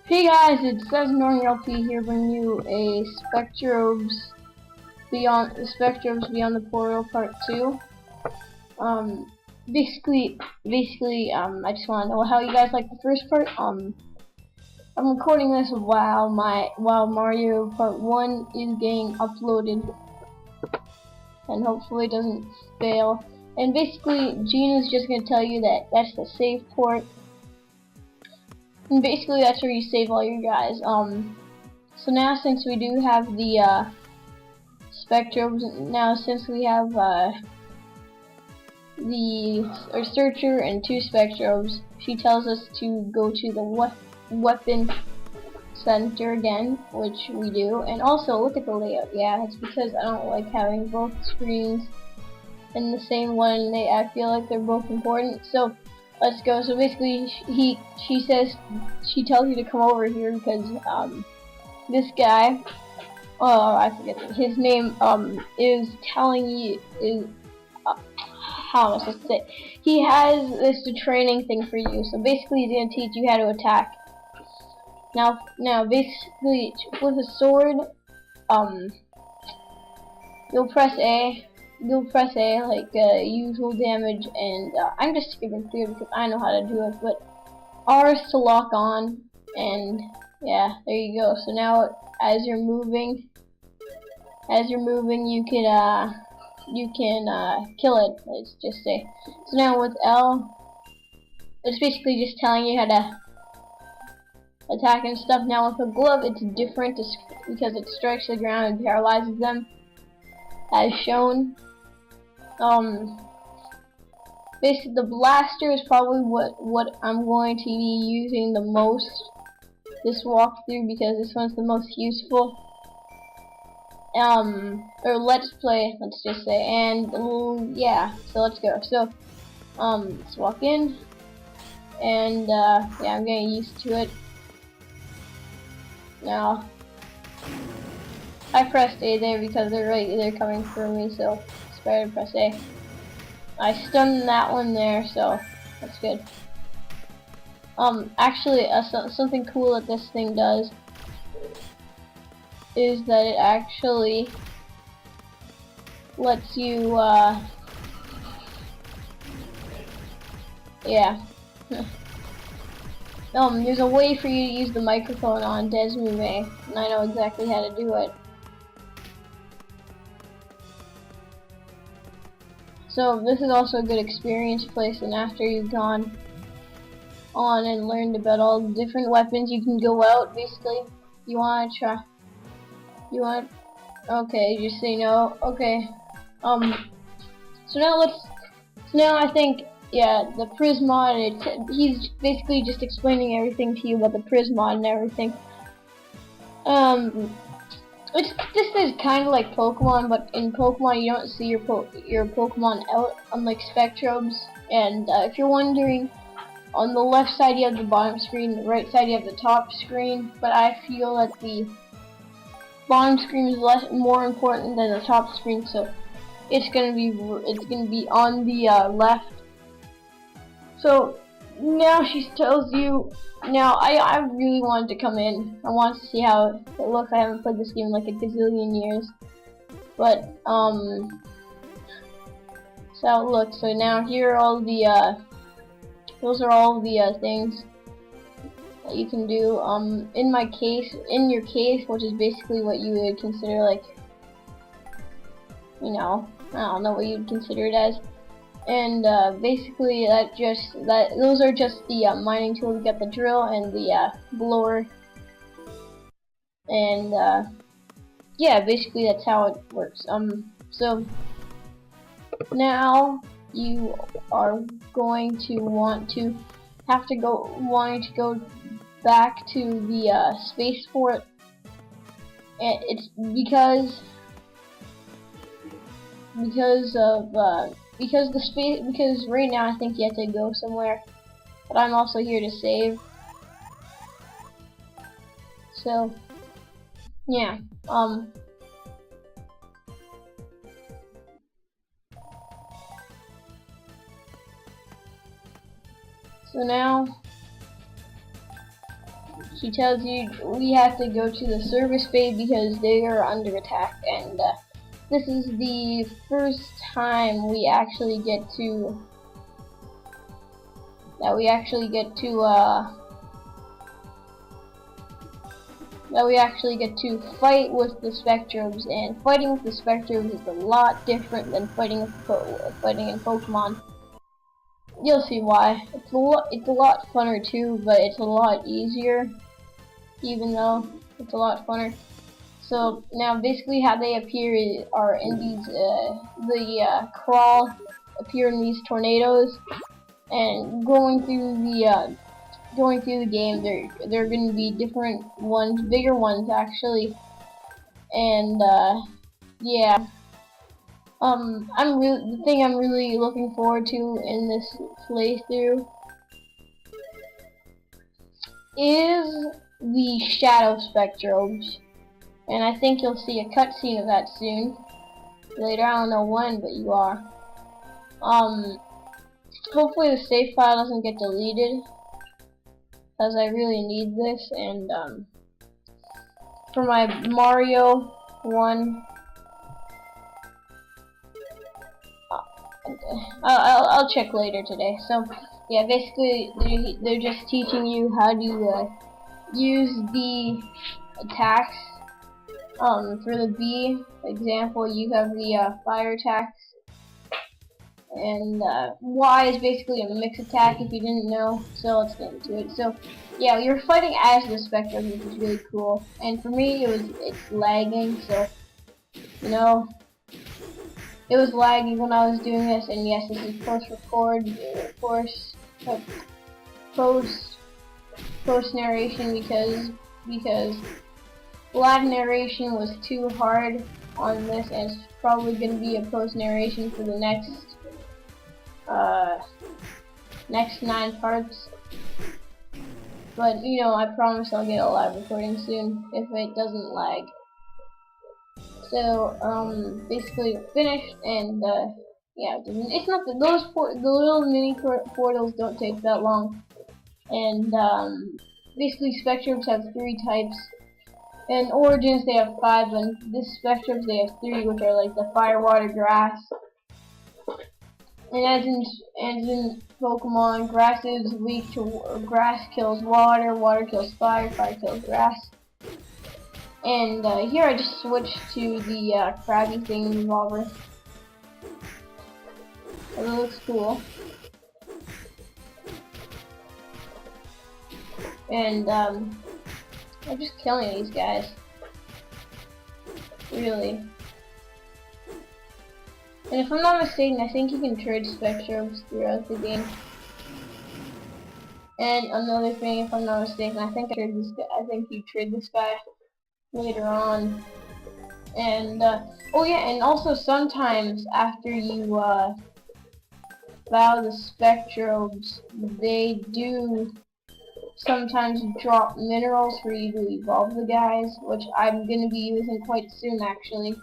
Hey guys, it's sazandoring LP here, bringing you a Spectrobes Beyond the Portal Part 2. Basically, I just want to know how you guys like the first part. I'm recording this while Mario Part 1 is getting uploaded, and hopefully it doesn't fail. And basically, Gina's just gonna tell you that that's the save port. And basically that's where you save all your guys. So now since we do have the Spectrobes, since we have our searcher and 2 Spectrobes, she tells us to go to the weapon center again, which we do. And also look at the layout. Yeah, it's because I don't like having both screens in the same one. I feel like they're both important. So let's go. So basically, she tells you to come over here because this guy, I forget his name, is telling you how am I supposed to say? He has this training thing for you. So basically, he's gonna teach you how to attack. Now basically with a sword, you'll press A like usual damage, and I'm just skipping through because I know how to do it, but R is to lock on, and yeah, there you go. So now as you're moving you can kill it, let's just say. So now with L, it's basically just telling you how to attack and stuff. Now with a glove, it's different because it strikes the ground and paralyzes them, as shown. Basically the blaster is probably what I'm going to be using the most this walkthrough, because this one's the most useful. Or let's play, let's just say. And yeah, so let's go. So let's walk in, and yeah, I'm getting used to it now. I pressed A there because they're coming for me, so it's better to press A. I stunned that one there, so that's good. Actually, something cool that this thing does is that it actually lets you, yeah. There's a way for you to use the microphone on dazzle, and I know exactly how to do it. So this is also a good experience place, and after you've gone on and learned about all the different weapons, you can go out. Basically, okay, just say no. Okay. So now I think, yeah, the Prismod, he's basically just explaining everything to you about the Prismod and everything. This is kind of like Pokemon, but in Pokemon you don't see your Pokemon out, unlike Spectrobes. And if you're wondering, on the left side you have the bottom screen, the right side you have the top screen. But I feel that the bottom screen is more important than the top screen, so it's gonna be on the left. So now she tells you. Now I really wanted to come in. I wanted to see how it looks. I haven't played this game in like a gazillion years, but that's how it looks. So now here are all the those are all the things that you can do. In your case, which is basically what you would consider, like, you know, I don't know what you'd consider it as. And basically those are just the mining tools. You get the drill and the blower, and yeah, basically that's how it works. So now you are going to want to go back to the spaceport, and it's because right now I think you have to go somewhere, but I'm also here to save. So yeah, so now She tells you we have to go to the service bay because they are under attack, and this is the first time we actually get to fight with the Spectrobes, and fighting with the Spectrobes is a lot different than fighting in Pokemon. You'll see why. It's a lot funner too, but it's a lot easier, even though it's a lot funner. So now basically how they appear are in these, crawl appear in these tornadoes, and going through the game, there are going to be different ones, bigger ones actually, and yeah. The thing I'm really looking forward to in this playthrough is the Shadow Spectrobes, and I think you'll see a cutscene of that soon. Later, I don't know when, but you are. Hopefully the save file doesn't get deleted, because I really need this, and for my Mario 1, I'll check later today. So yeah, basically they're just teaching you how to use the attacks. For the B example, you have the fire attacks, and Y is basically a mix attack if you didn't know. So let's get into it. So yeah, you're fighting as the Spectrum, which is really cool. And for me, it's lagging, so you know. It was laggy when I was doing this, and yes, this is post narration because live narration was too hard on this, and it's probably going to be a post narration for the next 9 parts. But you know, I promise I'll get a live recording soon if it doesn't lag. So basically finished, and yeah, it's not the little mini portals don't take that long, and basically Spectrobes have 3 types, and Origins they have 5, and this Spectrobes they have 3, which are like the fire, water, grass. And as in Pokemon, grass is weak to grass kills water, water kills fire, fire kills grass. And here I just switched to the crabby thing revolver. It looks cool. And I'm just killing these guys. Really. And if I'm not mistaken, I think you can trade Spectrobes throughout the game. And another thing, if I'm not mistaken, I think you trade this guy later on. And oh yeah, and also sometimes after you battle the Spectrobes, they do sometimes drop minerals for you to evolve the guys, which I'm gonna be using quite soon actually.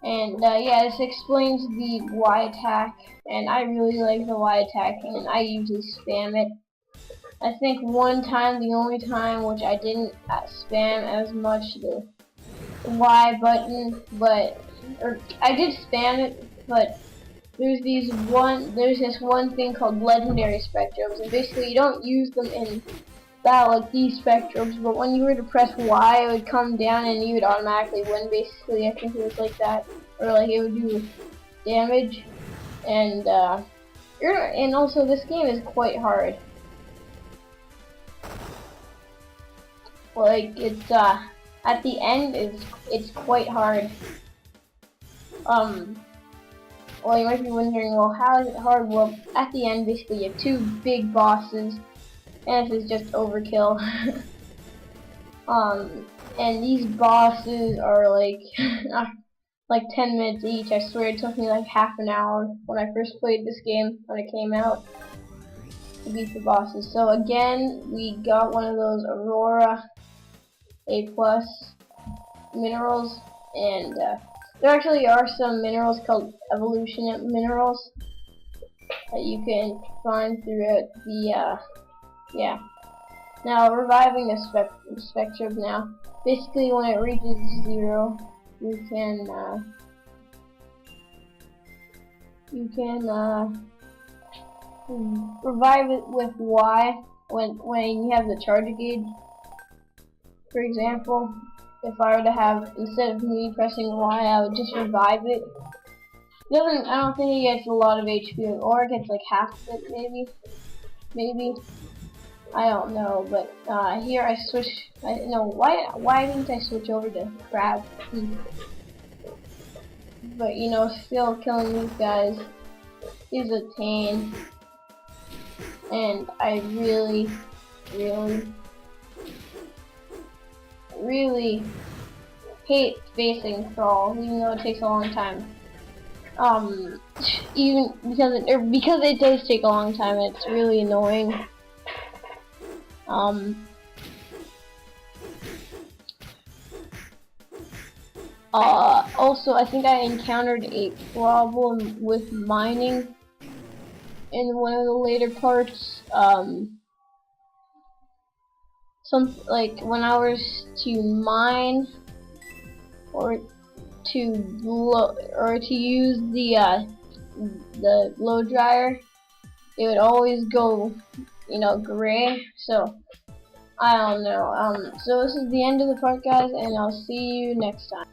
And yeah, this explains the Y attack, and I really like the Y attack, and I usually spam it. I think one time, the only time, which I didn't spam as much the Y button, or I did spam it, but there's this one thing called legendary Spectrobes, and basically you don't use them in battle like these Spectrobes, but when you were to press Y, it would come down and you would automatically win. Basically, I think it was like that, or like it would do damage, and also this game is quite hard. Like it's at the end it's quite hard. Well, you might be wondering, well, how is it hard? Well, at the end, basically, you have 2 big bosses, and this is just overkill. And these bosses are like like 10 minutes each. I swear it took me like half an hour when I first played this game when it came out to beat the bosses. So again, we got one of those Aurora A+ minerals, and there actually are some minerals called evolution minerals that you can find throughout the yeah. Now reviving a Spectrobe now. Basically when it reaches 0, you can revive it with Y when you have the charge gauge. For example, if I were to have, instead of me pressing Y, I would just revive it. I don't think it gets a lot of HP, or it gets like half of it, maybe. I don't know, but here I switch. Why didn't I switch over to crab? But you know, still killing these guys is a pain, and I really hate facing crawl, even though it takes a long time. Even because it does take a long time, it's really annoying. Also, I think I encountered a problem with mining in one of the later parts. Like when I was to mine or to use the blow dryer, it would always go, gray. So I don't know. So this is the end of the part, guys, and I'll see you next time.